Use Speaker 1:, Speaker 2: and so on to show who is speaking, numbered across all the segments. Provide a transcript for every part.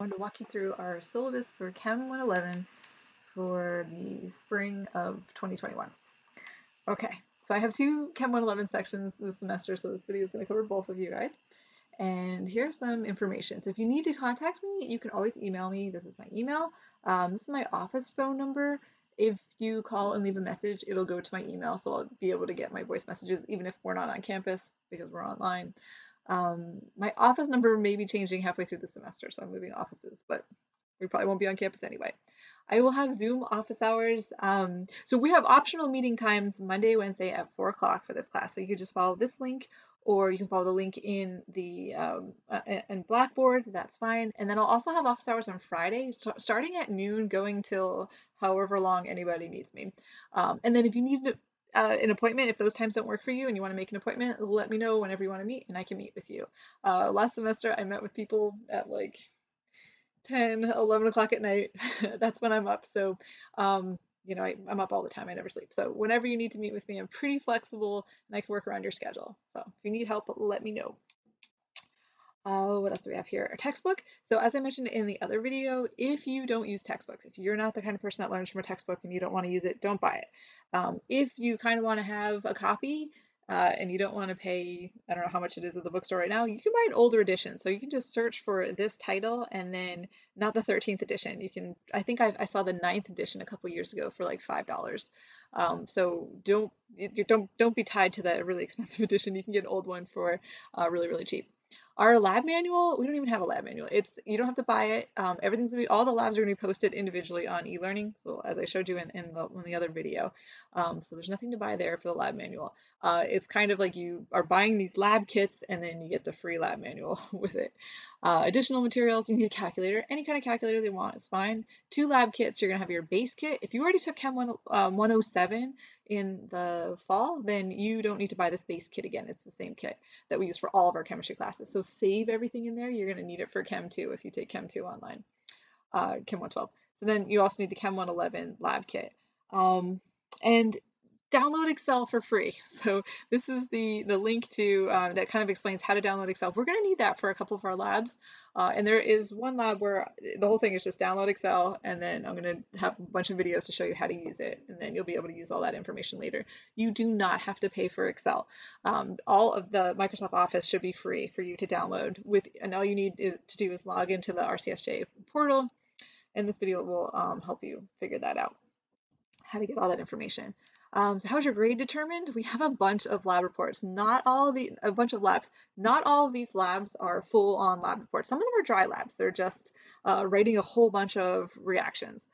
Speaker 1: I wanted to walk you through our syllabus for Chem 111 for the spring of 2021. Okay, so I have two Chem 111 sections this semester, so this video is going to cover both of you guys. And here's some information. So if you need to contact me, you can always email me. This is my email. This is my office phone number. If you call and leave a message, it'll go to my email, so I'll be able to get my voice messages even if we're not on campus because we're online. My office number may be changing halfway through the semester, so I'm moving offices, but we probably won't be on campus anyway. I will have Zoom office hours. So we have optional meeting times Monday, Wednesday at 4 o'clock for this class. So you can just follow this link, or you can follow the link in the in Blackboard. That's fine. And then I'll also have office hours on Friday, starting at noon, going till however long anybody needs me. And then if you need an appointment, if those times don't work for you and you want to make an appointment, let me know whenever you want to meet, and I can meet with you. Last semester, I met with people at like 10, 11 o'clock at night. That's when I'm up. So, I'm up all the time. I never sleep. So whenever you need to meet with me, I'm pretty flexible and I can work around your schedule. So if you need help, let me know. What else do we have here? Our textbook. So as I mentioned in the other video, if you don't use textbooks, if you're not the kind of person that learns from a textbook and you don't want to use it, don't buy it. If you kind of want to have a copy, and you don't want to pay, I don't know how much it is at the bookstore right now, you can buy an older edition. So you can just search for this title and then not the 13th edition. You can, I think I saw the 9th edition a couple years ago for like $5. So don't be tied to the really expensive edition. You can get an old one for really, really cheap. Our lab manual, we don't even have a lab manual. You don't have to buy it. Everything's gonna be, all the labs are gonna be posted individually on e-learning. So as I showed you in the other video. So there's nothing to buy there for the lab manual. It's kind of like you are buying these lab kits and then you get the free lab manual with it. Additional materials, you need a calculator. Any kind of calculator they want is fine. 2 lab kits, you're gonna have your base kit. If you already took Chem 107 in the fall, then you don't need to buy this base kit again. It's the same kit that we use for all of our chemistry classes. So save everything in there. You're gonna need it for Chem 2 if you take Chem 2 online, Chem 112. So then you also need the Chem 111 lab kit. And download Excel for free. So this is the link to that kind of explains how to download Excel. We're going to need that for a couple of our labs. And there is one lab where the whole thing is just download Excel, and then I'm going to have a bunch of videos to show you how to use it, and then you'll be able to use all that information later. You do not have to pay for Excel. All of the Microsoft Office should be free for you to download, and all you need to do is log into the RCSJ portal, and this video will help you figure that out, how to get all that information. So how's your grade determined? We have a bunch of lab reports, a bunch of labs. Not all of these labs are full on lab reports. Some of them are dry labs. They're just writing a whole bunch of reactions,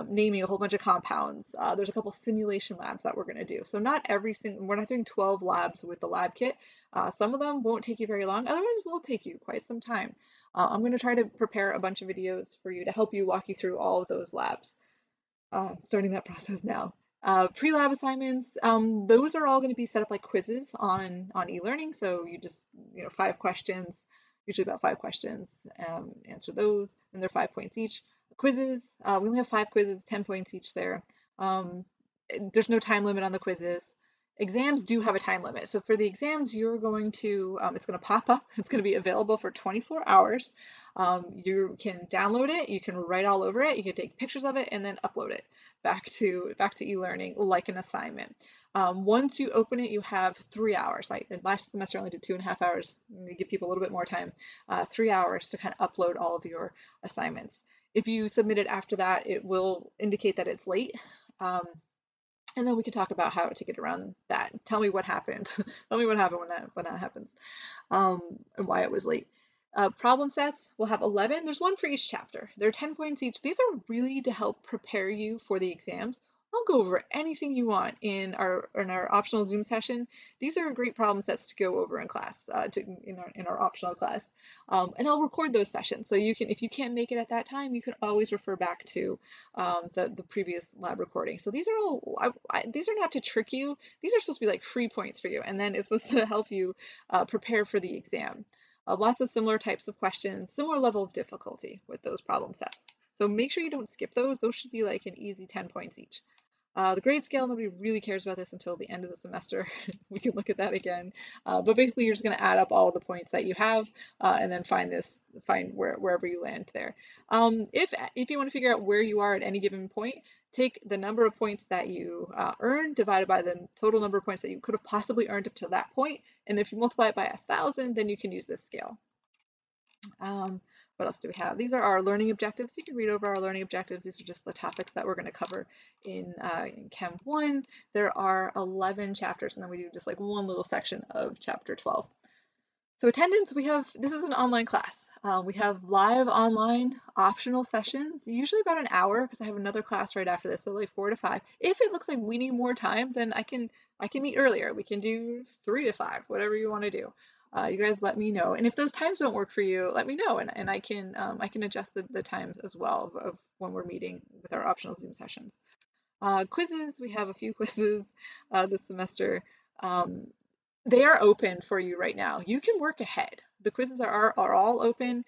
Speaker 1: naming a whole bunch of compounds. There's a couple simulation labs that we're going to do. So not every single, we're not doing 12 labs with the lab kit. Some of them won't take you very long. Other ones will take you quite some time. I'm going to try to prepare a bunch of videos for you to help you walk you through all of those labs. Starting that process now. Pre-lab assignments, those are all going to be set up like quizzes on e-learning. So you just, 5 questions, usually about 5 questions, answer those, and they're 5 points each. Quizzes, we only have 5 quizzes, 10 points each there. There's no time limit on the quizzes. Exams do have a time limit. So for the exams, you're going to, it's going to pop up. It's going to be available for 24 hours. You can download it. You can write all over it. You can take pictures of it and then upload it back to e-learning like an assignment. Once you open it, you have 3 hours. Last semester I only did 2.5 hours. They give people a little bit more time. 3 hours to kind of upload all of your assignments. If you submit it after that, it will indicate that it's late. And then we can talk about how to get around that. Tell me what happened. Tell me what happened when that happens, and why it was late. Problem sets, we'll have 11. There's one for each chapter. They're 10 points each. These are really to help prepare you for the exams. I'll go over anything you want in our optional Zoom session. These are great problem sets to go over in class, in our optional class. And I'll record those sessions. So you can, if you can't make it at that time, you can always refer back to the previous lab recording. So these are all, these are not to trick you. These are supposed to be like free points for you. And then it's supposed to help you prepare for the exam. Lots of similar types of questions, similar level of difficulty with those problem sets. So make sure you don't skip those. Those should be like an easy 10 points each. The grade scale, nobody really cares about this until the end of the semester. We can look at that again. But basically, you're just going to add up all of the points that you have, and then find wherever you land there. If you want to figure out where you are at any given point, take the number of points that you earned divided by the total number of points that you could have possibly earned up to that point, and if you multiply it by 1,000, then you can use this scale. What else do we have? These are our learning objectives. You can read over our learning objectives. These are just the topics that we're going to cover in Chem 1. There are 11 chapters, and then we do just like one little section of chapter 12. So attendance, this is an online class. We have live online optional sessions, usually about an hour, because I have another class right after this, so like 4 to 5. If it looks like we need more time, then I can meet earlier. We can do 3 to 5, whatever you want to do. You guys let me know, and if those times don't work for you, let me know, and I can adjust the times as well of when we're meeting with our optional Zoom sessions. Quizzes, we have a few quizzes this semester. They are open for you right now. You can work ahead. The quizzes are all open.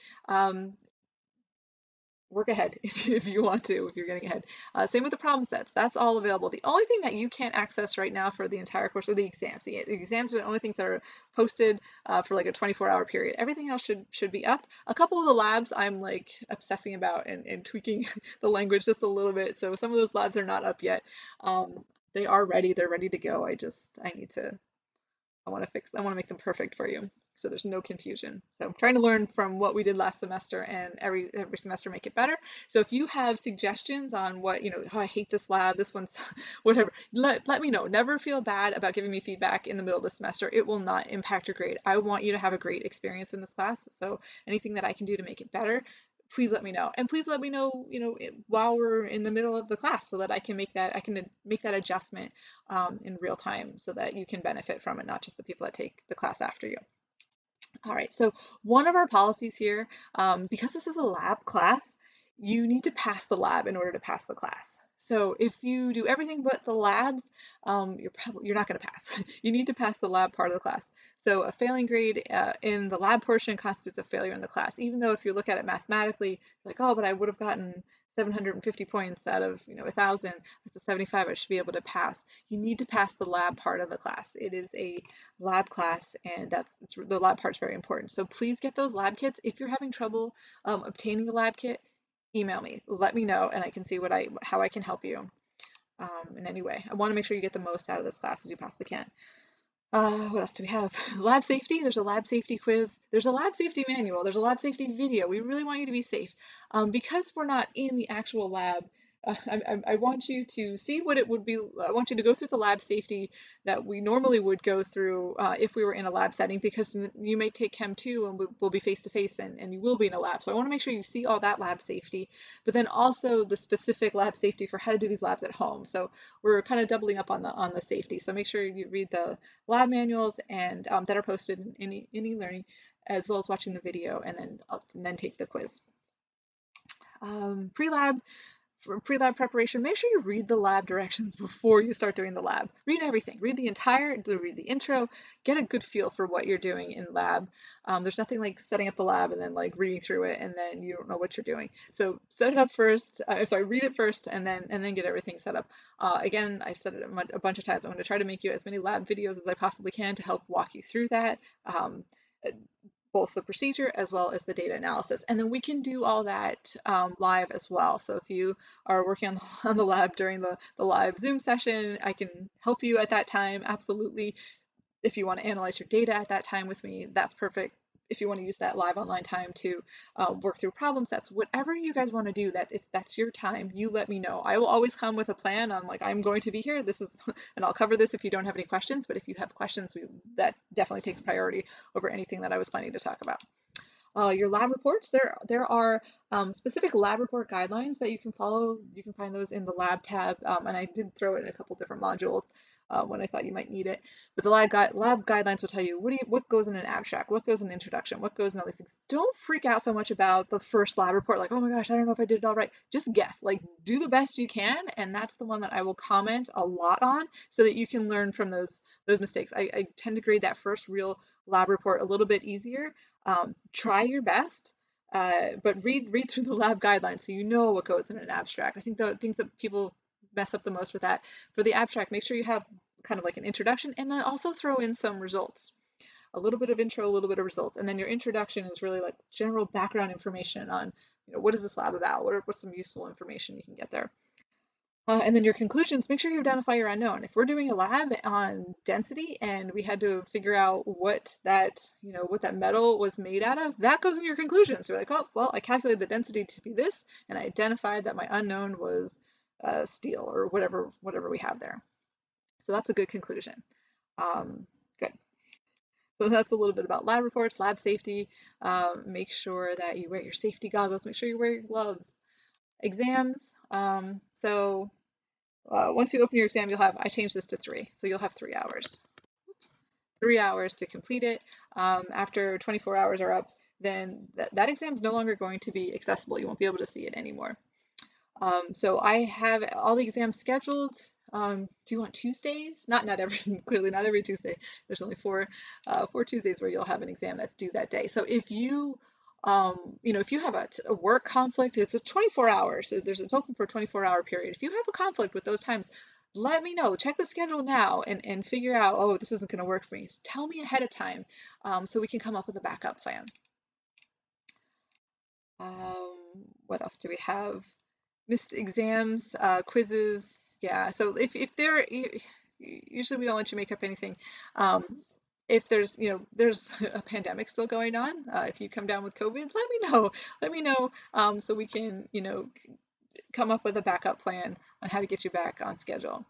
Speaker 1: Work ahead if you want to, if you're getting ahead. Same with the problem sets. That's all available. The only thing that you can't access right now for the entire course are the exams. The exams are the only things that are posted for like a 24-hour period. Everything else should be up. A couple of the labs I'm like obsessing about and tweaking the language just a little bit. So some of those labs are not up yet. They are ready. They're ready to go. I want to make them perfect for you, so there's no confusion. So I'm trying to learn from what we did last semester and every semester make it better. So if you have suggestions on what, oh, I hate this lab, this one's whatever, let me know. Never feel bad about giving me feedback in the middle of the semester. It will not impact your grade. I want you to have a great experience in this class. So anything that I can do to make it better, please let me know. And please let me know, while we're in the middle of the class, so that I can make that adjustment in real time, so that you can benefit from it, not just the people that take the class after you. All right, so one of our policies here, because this is a lab class, you need to pass the lab in order to pass the class. So if you do everything but the labs, you're not going to pass. You need to pass the lab part of the class. So a failing grade in the lab portion constitutes a failure in the class, even though if you look at it mathematically, like, oh, but I would have gotten 750 points out of 1,000. That's a 75. I should be able to pass. You need to pass the lab part of the class. It is a lab class, and the lab part's very important. So please get those lab kits. If you're having trouble obtaining a lab kit, email me. Let me know, and I can see how I can help you in any way. I want to make sure you get the most out of this class as you possibly can. What else do we have? Lab safety. There's a lab safety quiz. There's a lab safety manual. There's a lab safety video. We really want you to be safe. Because we're not in the actual lab, I want you to see what it would be. I want you to go through the lab safety that we normally would go through if we were in a lab setting, because you may take Chem 2 and we'll be face to face, and you will be in a lab. So I want to make sure you see all that lab safety, but then also the specific lab safety for how to do these labs at home. So we're kind of doubling up on the safety. So make sure you read the lab manuals and that are posted in e-learning, as well as watching the video, and then take the quiz. Pre-lab. For pre-lab preparation, make sure you read the lab directions before you start doing the lab. Read everything. Read the intro, get a good feel for what you're doing in lab. There's nothing like setting up the lab and then like reading through it and then you don't know what you're doing. So set it up first, read it first and then get everything set up. Again, I've said it a bunch of times. I'm going to try to make you as many lab videos as I possibly can to help walk you through that. Both the procedure as well as the data analysis. And then we can do all that live as well. So if you are working on the lab during the live Zoom session, I can help you at that time, absolutely. If you want to analyze your data at that time with me, that's perfect. If you want to use that live online time to work through problem sets, whatever you guys want to do, that's your time. You let me know. I will always come with a plan on like, I'm going to be here. This is, and I'll cover this if you don't have any questions. But if you have questions, that definitely takes priority over anything that I was planning to talk about. Your lab reports, there are specific lab report guidelines that you can follow. You can find those in the lab tab, and I did throw it in a couple different modules when I thought you might need it. But the lab guidelines will tell you what goes in an abstract, what goes in an introduction, what goes in all these things. Don't freak out so much about the first lab report, like, oh my gosh, I don't know if I did it all right. Just guess, like, do the best you can, and that's the one that I will comment a lot on so that you can learn from those mistakes. I tend to grade that first real lab report a little bit easier. Try your best, but read through the lab guidelines so you know what goes in an abstract. I think the things that people mess up the most with that. For the abstract, make sure you have kind of like an introduction, and then also throw in some results. A little bit of intro, a little bit of results, and then your introduction is really like general background information on, what is this lab about? What's some useful information you can get there? And then your conclusions, make sure you identify your unknown. If we're doing a lab on density and we had to figure out what that metal was made out of, that goes in your conclusions. So you're like, oh, well, I calculated the density to be this, and I identified that my unknown was steel or whatever we have there. So that's a good conclusion. Good. So that's a little bit about lab reports, lab safety. Make sure that you wear your safety goggles. Make sure you wear your gloves. Exams. Once you open your exam, I changed this to 3, so you'll have 3 hours. 3 hours to complete it. After 24 hours are up, then that exam is no longer going to be accessible. You won't be able to see it anymore. So I have all the exams scheduled. Do you want Tuesdays? Not every, clearly not every Tuesday. There's only 4 Tuesdays where you'll have an exam that's due that day. So if you if you have a work conflict, it's a 24 hours. So it's open for a 24-hour period. If you have a conflict with those times, let me know. Check the schedule now and figure out, oh, this isn't going to work for me. So tell me ahead of time so we can come up with a backup plan. What else do we have? Missed exams, quizzes. Yeah, so if they're, usually we don't let you make up anything. If there's a pandemic still going on, if you come down with COVID, let me know so we can come up with a backup plan on how to get you back on schedule.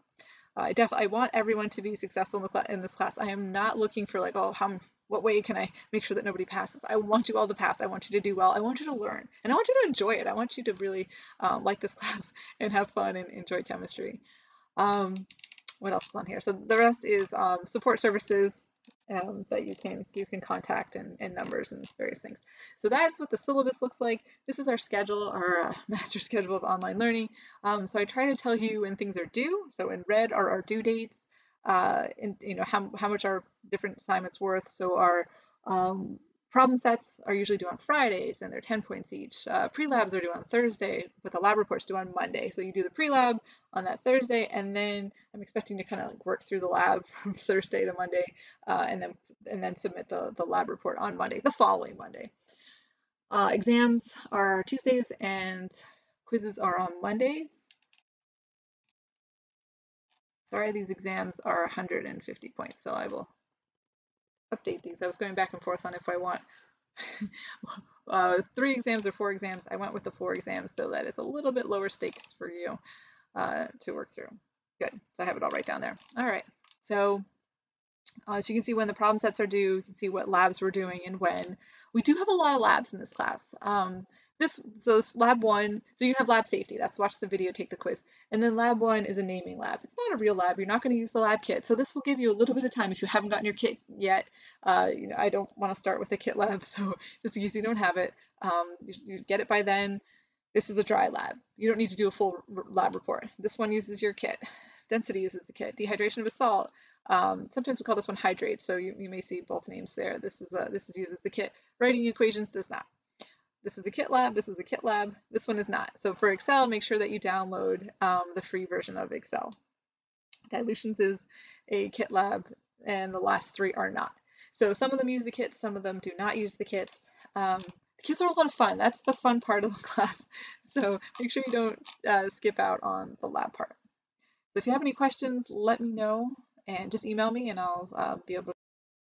Speaker 1: I want everyone to be successful in this class. I am not looking for like, oh, what way can I make sure that nobody passes? I want you all to pass. I want you to do well. I want you to learn, and I want you to enjoy it. I want you to really like this class and have fun and enjoy chemistry. What else is on here? So the rest is support services that you can contact and numbers and various things. So that's what the syllabus looks like. This is our schedule, our master schedule of online learning. So I try to tell you when things are due. So in red are our due dates, and how much our different assignments worth. So our problem sets are usually due on Fridays, and they're 10 points each. Pre-labs are due on Thursday, with the lab reports due on Monday. So you do the pre-lab on that Thursday, and then I'm expecting to kind of like work through the lab from Thursday to Monday, and then submit the lab report on Monday, the following Monday. Exams are Tuesdays, and quizzes are on Mondays. Sorry, these exams are 150 points, so I will update these. I was going back and forth on if I want 3 exams or 4 exams. I went with the 4 exams so that it's a little bit lower stakes for you to work through. Good, so I have it all right down there. All right, so you can see when the problem sets are due, you can see what labs we're doing and when. We do have a lot of labs in this class. So it's lab 1, so you have lab safety, that's watch the video, take the quiz. And then lab 1 is a naming lab. It's not a real lab, you're not going to use the lab kit. So this will give you a little bit of time if you haven't gotten your kit yet. I don't want to start with the kit lab, so just in case you don't have it, you get it by then. This is a dry lab. You don't need to do a full lab report. This one uses your kit. Density uses the kit. Dehydration of a salt. Sometimes we call this one hydrate, so you may see both names there. This uses the kit. Writing equations does not. This is a kit lab, this is a kit lab, this one is not. So for Excel, make sure that you download the free version of Excel. Dilutions is a kit lab, and the last 3 are not. So some of them use the kits, some of them do not use the kits. The kits are a lot of fun. That's the fun part of the class. So make sure you don't skip out on the lab part. So if you have any questions, let me know, and just email me and I'll be able to